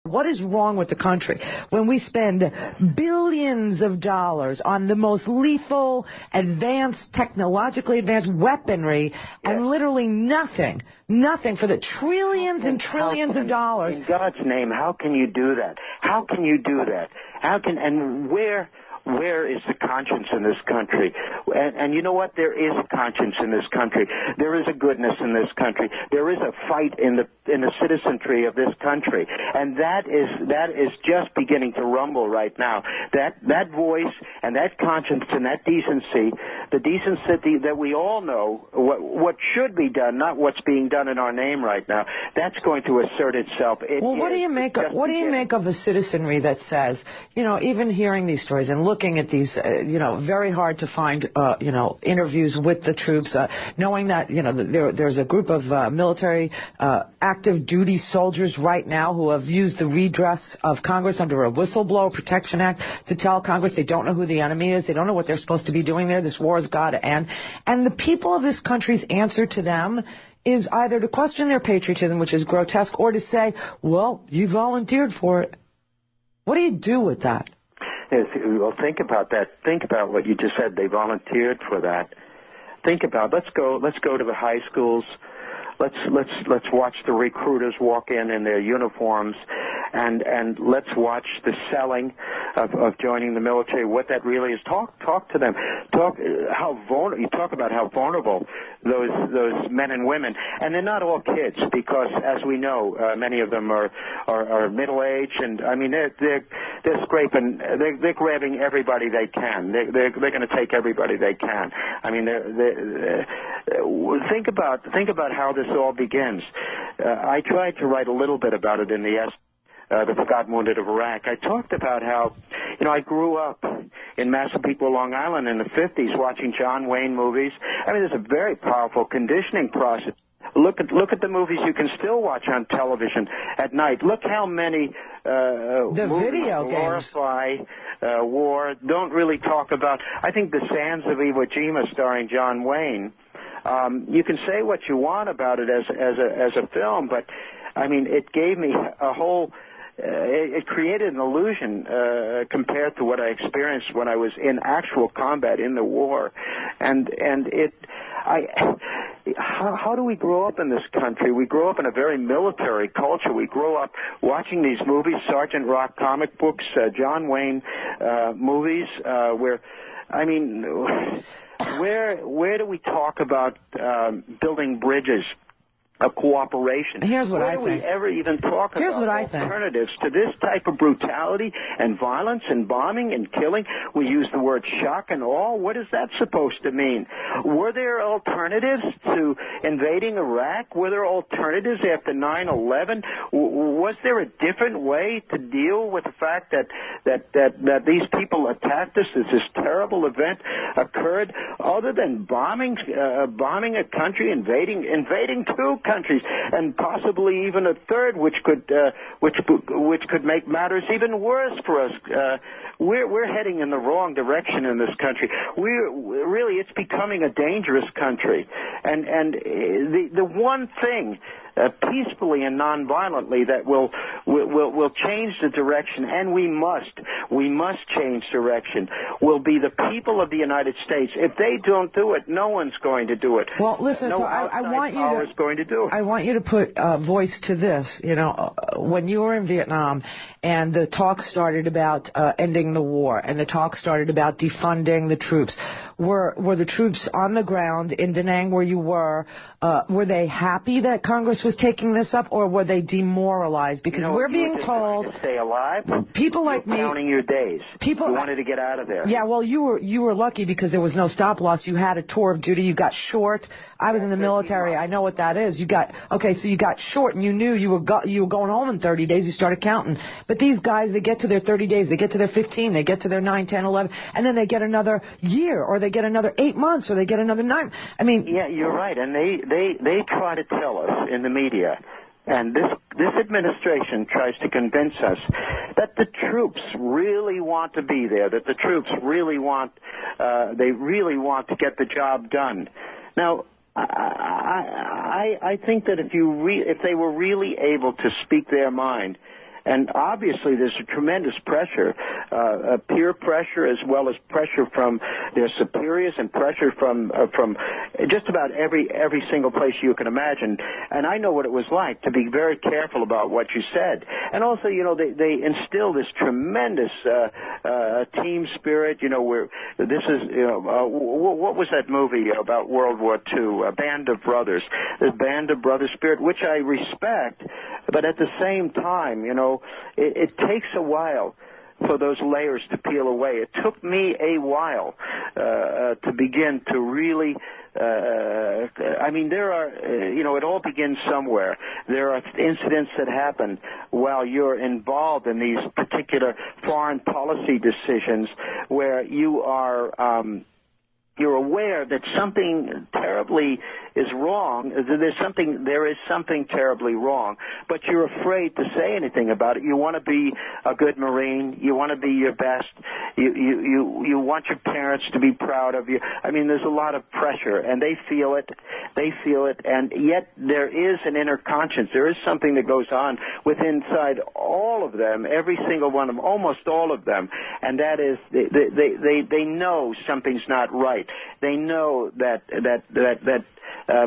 What is wrong with the country when we spend billions of dollars on the most lethal, advanced, technologically advanced weaponry and literally nothing for the trillions and trillions of dollars? In God's name, how can you do that? How can you do that? And where is the conscience in this country? And you know what? There is a conscience in this country. There is a goodness in this country. There is a fight in the citizenry of this country, and that is just beginning to rumble right now. That voice and that conscience and that decency, the decency that we all know what should be done, not what's being done in our name right now. That's going to assert itself. What do you make of a citizenry that says, even hearing these stories and looking at these, very hard to find, interviews with the troops, knowing that, there's a group of military active duty soldiers right now who have used the redress of Congress under a Whistleblower Protection Act to tell Congress they don't know who the enemy is, they don't know what they're supposed to be doing there, this war has got to end. And the people of this country's answer to them is either to question their patriotism, which is grotesque, or to say, well, you volunteered for it. What do you do with that? Well, think about that. Think about what you just said. They volunteered for that. Think about. Let's go to the high schools. Let's watch the recruiters walk in their uniforms, and let's watch the selling of joining the military. What that really is. Talk to them. You talk about how vulnerable those men and women, and they're not all kids, because as we know, many of them are middle aged, and I mean they're scraping, they're grabbing everybody they can. They're going to take everybody they can. I mean, think about how this all begins. I tried to write a little bit about it in the The Forgotten Wounded of Iraq. I talked about how, I grew up in Massapequa, Long Island in the 50s watching John Wayne movies. I mean, there's a very powerful conditioning process. Look at the movies you can still watch on television at night. Look how many movies glorify war, don't really talk about. I think The Sands of Iwo Jima, starring John Wayne. You can say what you want about it as a film, but I mean, it gave me a whole. It created an illusion compared to what I experienced when I was in actual combat in the war, how do we grow up in this country? We grow up in a very military culture. We grow up watching these movies, Sergeant Rock comic books, John Wayne movies, where do we talk about building bridges? A cooperation. Here's what I think. Where do we ever even talk about alternatives to this type of brutality and violence and bombing and killing? We use the word shock and awe. What is that supposed to mean? Were there alternatives to invading Iraq? Were there alternatives after 9/11? Was there a different way to deal with the fact that these people attacked us, that this terrible event occurred, other than bombing a country, invading two countries, and possibly even a third, which could make matters even worse for us. We're heading in the wrong direction in this country. It's becoming a dangerous country, and the one thing peacefully and nonviolently that will change the direction, and we must change direction, will be the people of the United States. If they don't do it, no one's going to do it. Well, listen, no so I want you to going to do it. I want you to put voice to this. When you were in Vietnam and the talk started about ending the war, and the talk started about defunding the troops, were the troops on the ground in Da Nang where you were they happy that Congress was taking this up, or were they demoralized? Because we're being told to stay alive. People like me counting your days. People who wanted to get out of there. Yeah, well, you were lucky because there was no stop loss. You had a tour of duty. You got short. I was in the military. I know what that is. So you got short, and you knew you were going home in 30 days. You started counting. But these guys, they get to their 30 days, they get to their 15, they get to their 9, 10, 11, and then they get another year, or they get another 8 months, or they get another 9. I mean, yeah, you're right, and they try to tell us in the media, and this administration tries to convince us that the troops really want to be there, that the troops really want to get the job done. Now, I think that if they were really able to speak their mind And obviously there's a tremendous pressure, peer pressure as well as pressure from their superiors and pressure from just about every single place you can imagine. And I know what it was like to be very careful about what you said. And also, they instill this tremendous team spirit, where this is, what was that movie about World War II, A Band of Brothers, the Band of Brothers spirit, which I respect, but at the same time, it takes a while for those layers to peel away. It took me a while to begin to really, there are, it all begins somewhere. There are incidents that happen while you're involved in these particular foreign policy decisions where you are, you're aware that something terribly is wrong. There is something terribly wrong, but you're afraid to say anything about it. You want to be a good Marine. You want to be your best. You want your parents to be proud of you. There's a lot of pressure, and they feel it. And yet there is an inner conscience. There is something that goes on inside all of them, every single one of them, almost all of them, and that is they know something's not right. They know that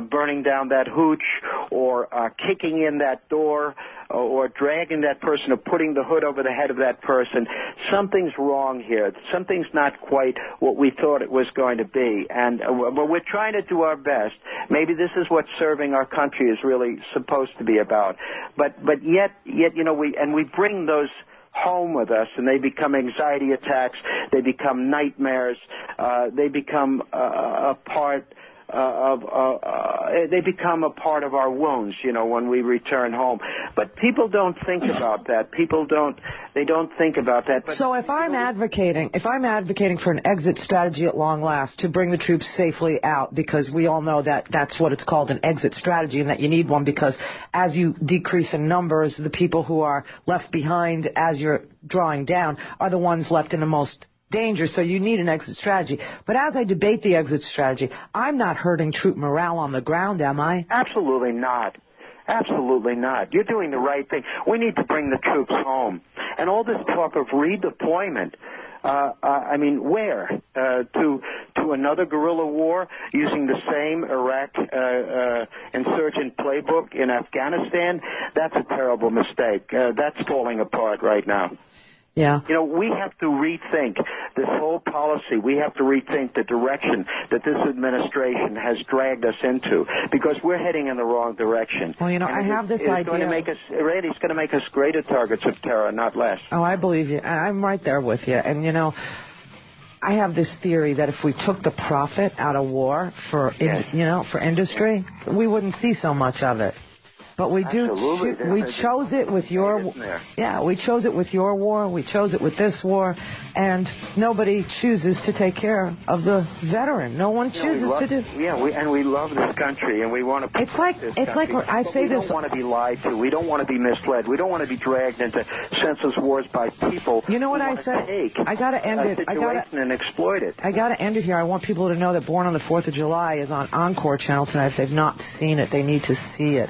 burning down that hooch or kicking in that door or dragging that person or putting the hood over the head of that person, something's wrong here. Something's not quite what we thought it was going to be. But we're trying to do our best. Maybe this is what serving our country is really supposed to be about. But yet we bring those home with us, and they become anxiety attacks, they become nightmares, they become a part they become a part of our wounds, when we return home. But people don't think about that. They don't think about that. But so if I'm advocating for an exit strategy at long last to bring the troops safely out, because we all know that that's what it's called, an exit strategy, and that you need one because as you decrease in numbers, the people who are left behind as you're drawing down are the ones left in the most danger, so you need an exit strategy. But as I debate the exit strategy, I'm not hurting troop morale on the ground, am I? Absolutely not. Absolutely not. You're doing the right thing. We need to bring the troops home. And all this talk of redeployment, where? To another guerrilla war using the same Iraq insurgent playbook in Afghanistan? That's a terrible mistake. That's falling apart right now. Yeah. We have to rethink this whole policy. We have to rethink the direction that this administration has dragged us into because we're heading in the wrong direction. Well, I have this idea. Randy's going to make us greater targets of terror, not less. Oh, I believe you. I'm right there with you. And, I have this theory that if we took the profit out of war for industry, we wouldn't see so much of it. But we chose it with your we chose it with your war, we chose it with this war, and nobody chooses to take care of the veteran. No one chooses to do. Yeah, we love this country and we want to. It's like I say this. We don't want to be lied to. We don't want to be misled. We don't want to be dragged into senseless wars by people. You know what I said? I got to end it. And exploit it. I got to end it here. I want people to know that Born on the 4th of July is on Encore Channel tonight. If they've not seen it, they need to see it.